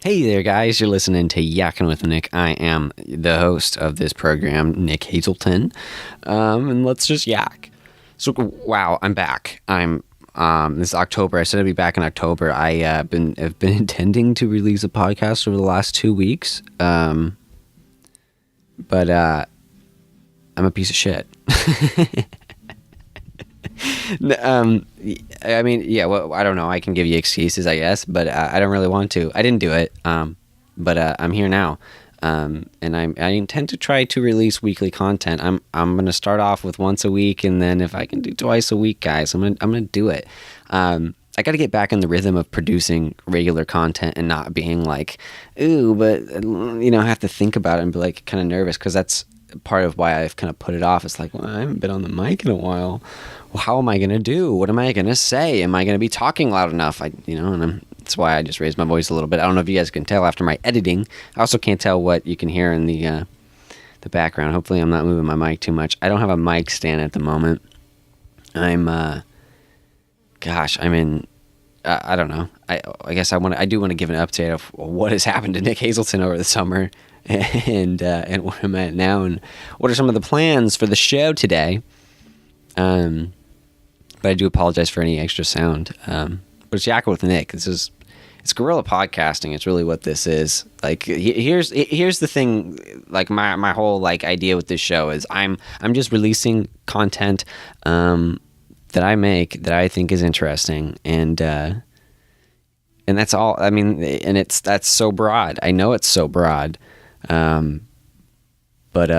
Hey there, guys. You're listening to Yakkin with Nick. I am the host of this program, Nick Hazelton. And let's just yak. So, wow, I'm back. This is October. I said I'd be back in October. Have been intending to release a podcast over the last 2 weeks. But I'm a piece of shit. I mean, yeah, well, I don't know. I can give you excuses, I guess, but I don't really want to. I didn't do it, but I'm here now, and I intend to try to release weekly content. I'm gonna start off with once a week, and then if I can do twice a week, guys, I'm gonna do it. I got to get back in the rhythm of producing regular content and not being like, ooh, but I have to think about it and be like kind of nervous, because that's part of why I've kind of put it off. It's like, well, I haven't been on the mic in a while. Well, how am I going to do? What am I going to say? Am I going to be talking loud enough? That's why I just raised my voice a little bit. I don't know if you guys can tell after my editing. I also can't tell what you can hear in the background. Hopefully I'm not moving my mic too much. I don't have a mic stand at the moment. I don't know. I guess I do want to give an update of what has happened to Nick Hazelton over the summer, and where I'm at now, and what are some of the plans for the show today. But I do apologize for any extra sound. But it's Yakkin with Nick. It's guerrilla podcasting. It's really what this is. Like, here's the thing. Like, my whole idea with this show is I'm just releasing content that I make that I think is interesting, and that's all. I mean, and that's so broad. I know it's so broad, but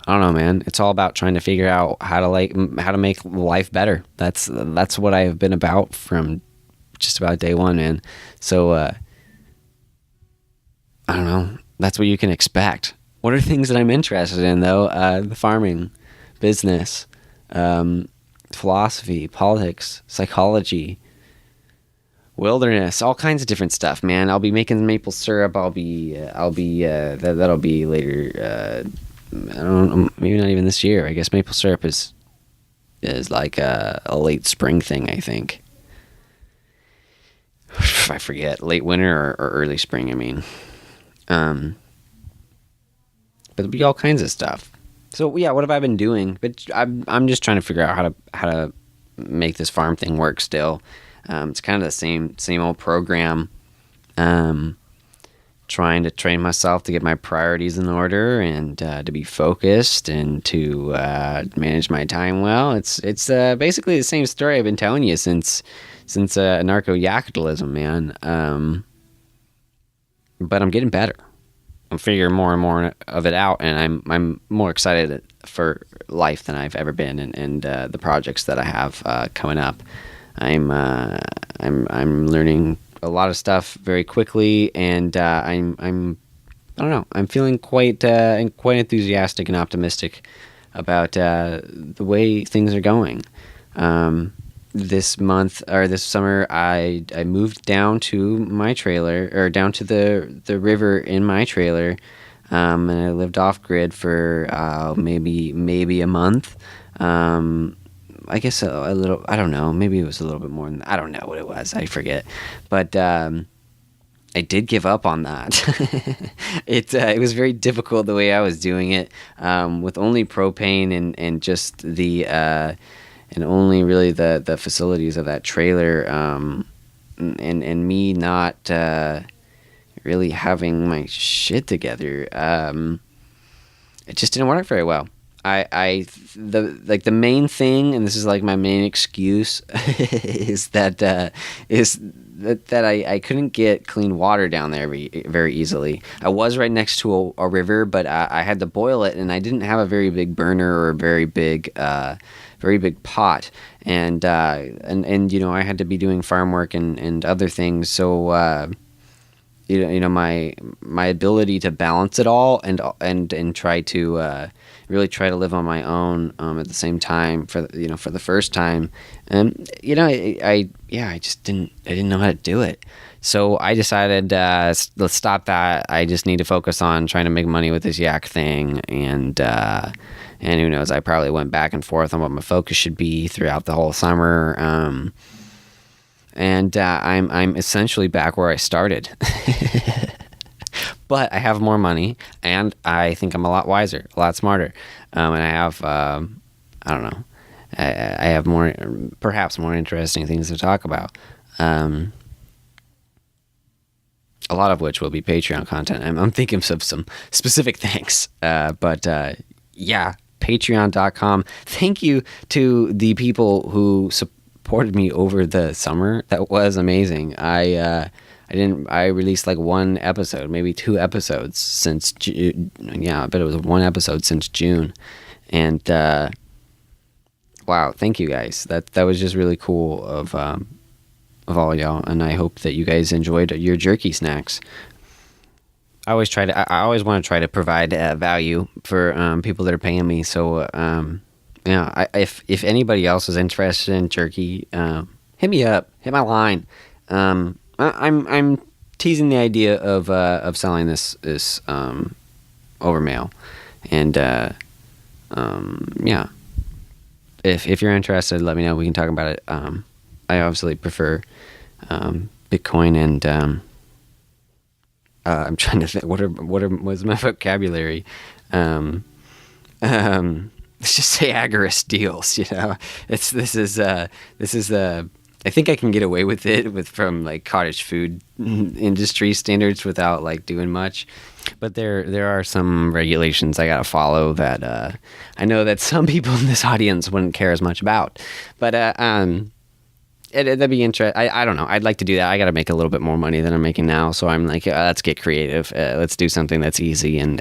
I don't know, man. It's all about trying to figure out how to make life better. That's what I have been about from just about day one, man. So I don't know. That's what you can expect. What are things that I'm interested in, though? The farming, business, philosophy, politics, psychology, wilderness, all kinds of different stuff, man. I'll be making maple syrup. That'll be later. I don't know, maybe not even this year. I guess maple syrup is like a late spring thing, I think. I forget, late winter or early spring, I mean. But there'll be all kinds of stuff. So yeah, what have I been doing? But I'm just trying to figure out how to make this farm thing work still. It's kind of the same old program. Trying to train myself to get my priorities in order, and to be focused, and to manage my time well. It's basically the same story I've been telling you since anarcho-capitalism, man. But I'm getting better. I'm figuring more and more of it out, and I'm more excited for life than I've ever been, and the projects that I have coming up. I'm learning a lot of stuff very quickly, and I don't know. I'm feeling quite enthusiastic and optimistic about the way things are going. This summer, I moved down to my trailer, or down to the river in my trailer, and I lived off grid for maybe a month. I guess a little, I don't know, maybe it was a little bit more than, I don't know what it was, I forget. But I did give up on that. It was very difficult the way I was doing it, with only propane and just the and only really the facilities of that trailer, and me not really having my shit together. It just didn't work very well. The main thing, and this is like my main excuse, is that I couldn't get clean water down there very easily. I was right next to a river, but I had to boil it, and I didn't have a very big burner or a very big pot, and I had to be doing farm work and other things, so my ability to balance it all and try to really try to live on my own at the same time for the first time, and I just didn't know how to do it. So I decided, let's stop that. I just need to focus on trying to make money with this yak thing, and who knows, I probably went back and forth on what my focus should be throughout the whole summer. and I'm essentially back where I started. But I have more money, and I think I'm a lot wiser, a lot smarter, and I have I don't know, I have more, perhaps more interesting things to talk about. A lot of which will be Patreon content. I'm thinking of some specific things, but yeah, Patreon.com. Thank you to the people who supported me over the summer. That was amazing. I released like one episode, maybe 2 episodes since June. Yeah, I bet it was 1 episode since June, and wow, thank you guys. That was just really cool of all y'all, and I hope that you guys enjoyed your jerky snacks. I always want to try to provide value for people that are paying me. So yeah, if anybody else is interested in jerky, hit me up, hit my line. I'm teasing the idea of selling this over mail, and yeah, if you're interested, let me know. We can talk about it. I obviously prefer Bitcoin, and I'm trying to think what's my vocabulary. Let's just say agarist deals. This is I think I can get away with it from like cottage food industry standards without like doing much. But there are some regulations I gotta follow that I know that some people in this audience wouldn't care as much about. But that'd be interesting. I don't know. I'd like to do that. I got to make a little bit more money than I'm making now. So I'm like, let's get creative. Let's do something that's easy. And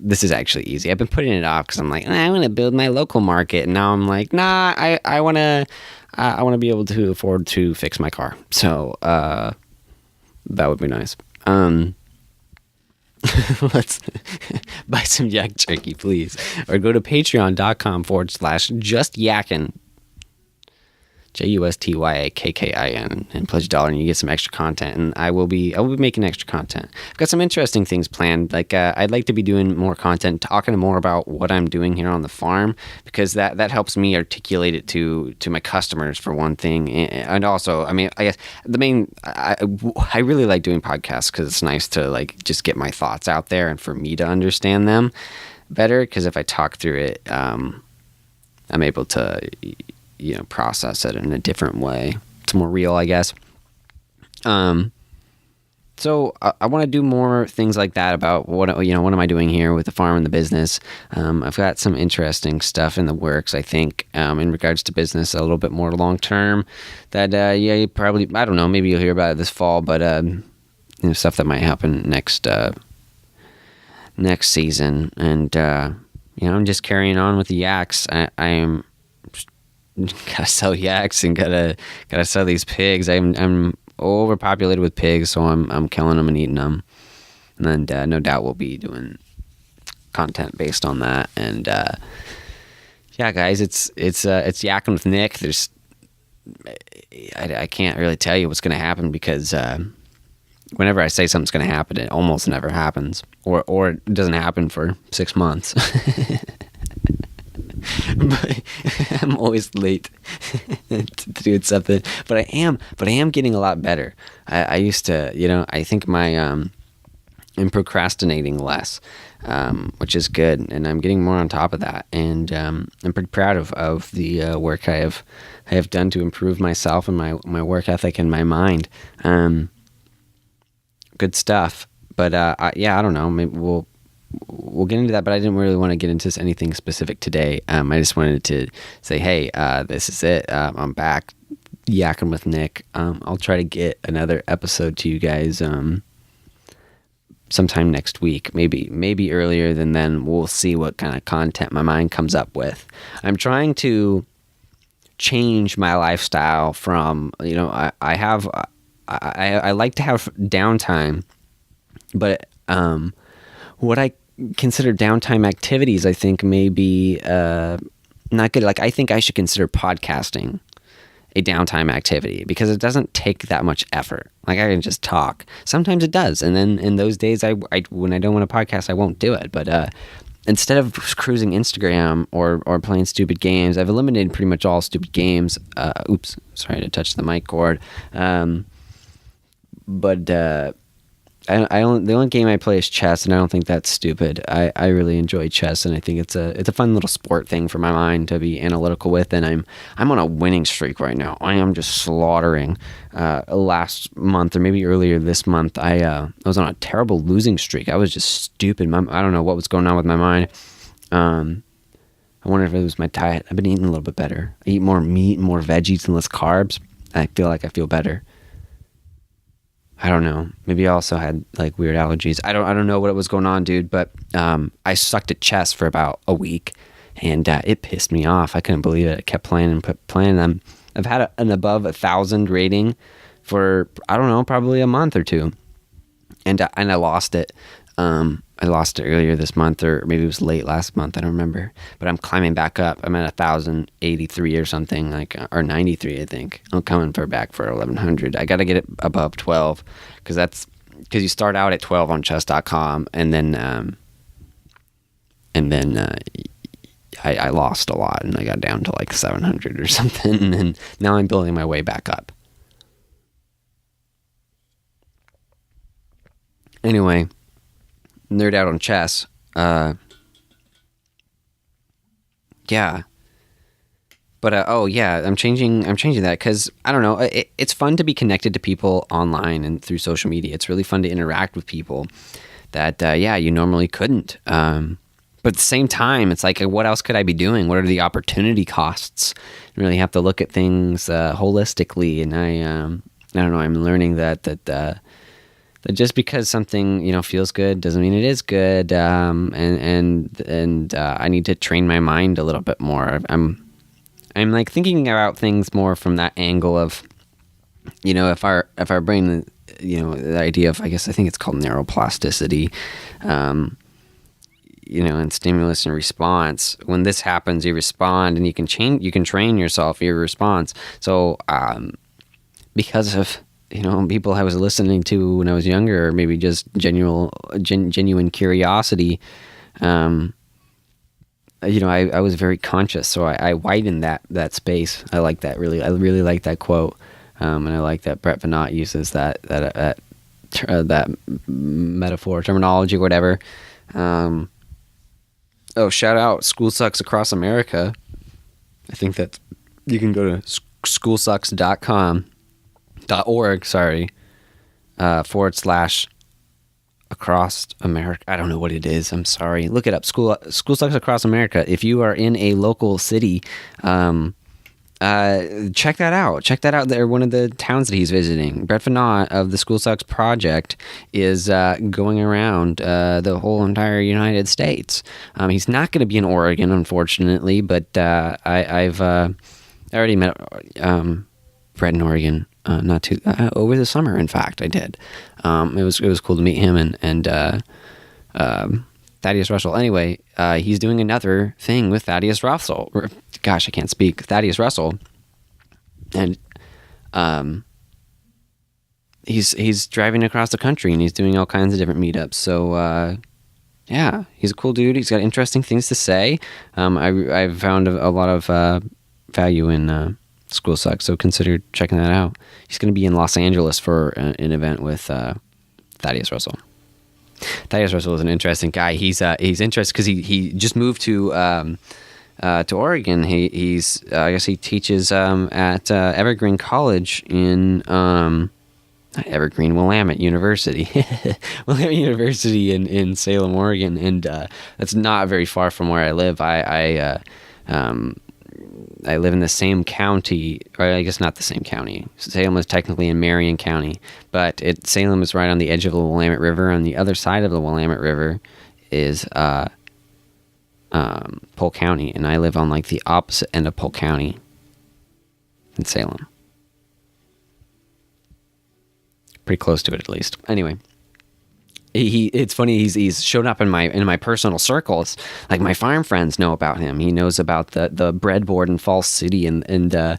this is actually easy. I've been putting it off because I'm like, I want to build my local market. And now I'm like, nah, I want to be able to afford to fix my car. So that would be nice. Let's buy some yak jerky, please. Or go to patreon.com/justYakkin. JUSTYAKKIN, and pledge $1 and you get some extra content, and I will be making extra content. I've got some interesting things planned. Like I'd like to be doing more content, talking more about what I'm doing here on the farm, because that helps me articulate it to my customers, for one thing, and also, I mean, I guess the main, I really like doing podcasts because it's nice to like just get my thoughts out there and for me to understand them better, because if I talk through it, I'm able to process it in a different way. It's more real, I guess. So I want to do more things like that about what am I doing here with the farm and the business. I've got some interesting stuff in the works, I think, in regards to business, a little bit more long term that, you probably, I don't know, maybe you'll hear about it this fall, but, stuff that might happen next season. And, I'm just carrying on with the yaks. I am gotta sell yaks and gotta sell these pigs. I'm overpopulated with pigs, so I'm killing them and eating them. And then no doubt we'll be doing content based on that. And yeah, guys, it's Yakkin with Nick. I can't really tell you what's gonna happen, because whenever I say something's gonna happen, it almost never happens, or it doesn't happen for 6 months. But I'm always late to doing something. But I am getting a lot better. I used to, I think I'm procrastinating less, which is good, and I'm getting more on top of that. And I'm pretty proud of the work I have done to improve myself and my work ethic and my mind. Good stuff. But I don't know. Maybe we'll get into that, but I didn't really want to get into anything specific today. I just wanted to say, hey, this is it. I'm back, yakking with Nick. I'll try to get another episode to you guys sometime next week, maybe earlier than then. We'll see what kind of content my mind comes up with. I'm trying to change my lifestyle from, I like to have downtime, but what I consider downtime activities, I think, may be not good. Like, I think I should consider podcasting a downtime activity, because it doesn't take that much effort. Like, I can just talk. Sometimes it does, and then in those days, when I don't want to podcast, I won't do it. But instead of cruising Instagram or playing stupid games, I've eliminated pretty much all stupid games. Oops, sorry to touch the mic cord. But the only game I play is chess, and I don't think that's stupid. I really enjoy chess, and I think it's a fun little sport thing for my mind to be analytical with. And I'm on a winning streak right now. I am just slaughtering. Last month, or maybe earlier this month, I was on a terrible losing streak. I was just stupid. I don't know what was going on with my mind. I wonder if it was my diet. I've been eating a little bit better. I eat more meat, more veggies, and less carbs. I feel like I feel better. I don't know. Maybe I also had like weird allergies. I don't know what was going on, dude. But I sucked at chess for about a week, and it pissed me off. I couldn't believe it. I kept playing them. I've had an above 1,000 rating for, I don't know, probably a month or two, and I lost it. I lost it earlier this month, or maybe it was late last month. I don't remember. But I'm climbing back up. I'm at 1,083 or something, or 93, I think. I'm coming back for 1,100. I got to get it above 12, because you start out at 12 on chess.com, and then I lost a lot, and I got down to like 700 or something, and now I'm building my way back up. Anyway, nerd out on chess. Yeah. But I'm changing that because I don't know. It's fun to be connected to people online and through social media. It's really fun to interact with people that you normally couldn't. But at the same time, it's like, what else could I be doing? What are the opportunity costs? You really have to look at things holistically. And I don't know. I'm learning that just because something feels good doesn't mean it is good. And I need to train my mind a little bit more. I'm like thinking about things more from that angle of, if our brain, the idea of, I think it's called neuroplasticity, and stimulus and response. When this happens, you respond, and you can train yourself, your response. So, because of, people I was listening to when I was younger, or maybe just genuine curiosity, I was very conscious. So I widened that space. I like that really. I really like that quote. And I like that Brett Veinotte uses that metaphor, terminology, whatever. Shout out School Sucks Across America. I think that you can go to schoolsucks.org, / across America. I don't know what it is. I'm sorry. Look it up. School Sucks Across America. If you are in a local city, check that out. Check that out. They're one of the towns that he's visiting. Brett Veinotte of the School Sucks Project is going around the whole entire United States. He's not going to be in Oregon, unfortunately, but I already met Brett in Oregon. Not too over the summer. In fact, I did. It was cool to meet him and Thaddeus Russell. Anyway, he's doing another thing with Thaddeus Russell. Gosh, I can't speak. Thaddeus Russell, and he's driving across the country, and he's doing all kinds of different meetups. So he's a cool dude. He's got interesting things to say. I've found a lot of value in School Sucks, so consider checking that out. He's going to be in Los Angeles for an event with Thaddeus Russell. Thaddeus Russell is an interesting guy. He's interesting because he just moved to Oregon. He's I guess he teaches at Evergreen College in Evergreen, Willamette University. Willamette University in Salem, Oregon, and that's not very far from where I live. I live in the same county, or I guess not the same county. Salem is technically in Marion County, but Salem is right on the edge of the Willamette River. On the other side of the Willamette River is Polk County, and I live on like the opposite end of Polk County in Salem. Pretty close to it, at least. Anyway. It's funny, he's shown up in my personal circles. Like, my farm friends know about him. He knows about the breadboard in Falls City and the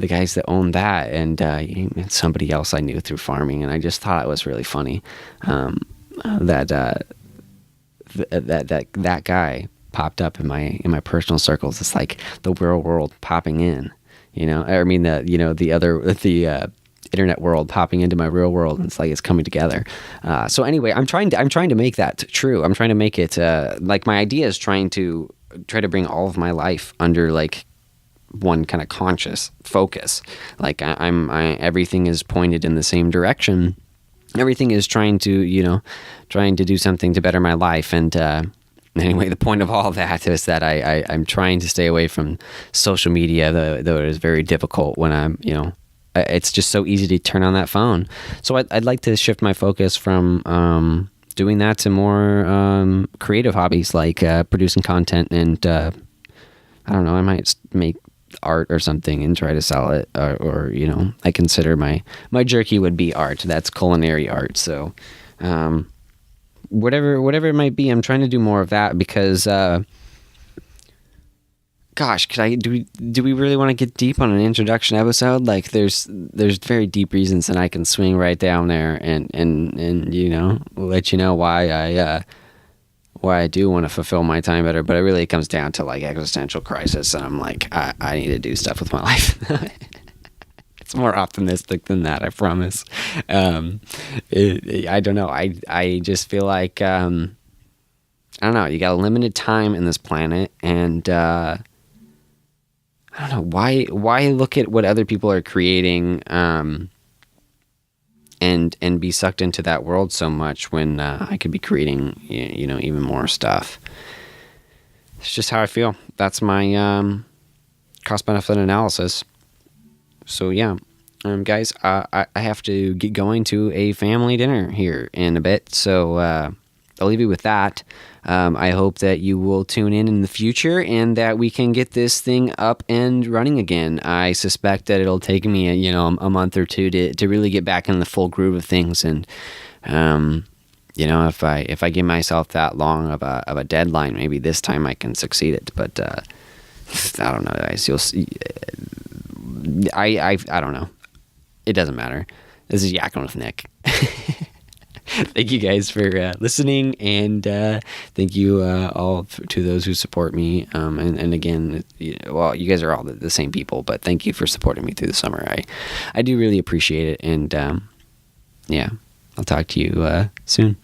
guys that own that, and somebody else I knew through farming. And I just thought it was really funny that that guy popped up in my personal circles. It's like the real world popping in, I mean, the internet world popping into my real world, and it's like it's coming together. So anyway, I'm trying to make that true. I'm trying to make it like my idea is try to bring all of my life under like one kind of conscious focus. Like everything is pointed in the same direction. Everything is trying to do something to better my life. And anyway, the point of all that is that I'm trying to stay away from social media, though it is very difficult when I'm, it's just so easy to turn on that phone. So I'd like to shift my focus from doing that to more creative hobbies like producing content, and I don't know, I might make art or something and try to sell it, or I consider my jerky would be art. That's culinary art. So whatever it might be, I'm trying to do more of that because gosh, do we really want to get deep on an introduction episode? Like there's very deep reasons, and I can swing right down there and let you know why I do want to fulfill my time better. But it really comes down to like existential crisis, and I'm like, I need to do stuff with my life. It's more optimistic than that, I promise. I don't know. I just feel like I don't know. You got a limited time in this planet, and I don't know why look at what other people are creating and be sucked into that world so much when I could be creating even more stuff. It's just how I feel. That's my cost-benefit analysis. So yeah, guys, I have to get going to a family dinner here in a bit, so I'll leave you with that. I hope that you will tune in the future and that we can get this thing up and running again. I suspect that it'll take me a month or two to really get back in the full groove of things, and if I give myself that long of a deadline, maybe this time I can succeed it. But I don't know, guys. You'll see. I don't know. It doesn't matter. This is Yakkin with Nick. Thank you guys for listening, and thank you all to those who support me. And again, you guys are all the same people, but thank you for supporting me through the summer. I do really appreciate it, and yeah, I'll talk to you soon.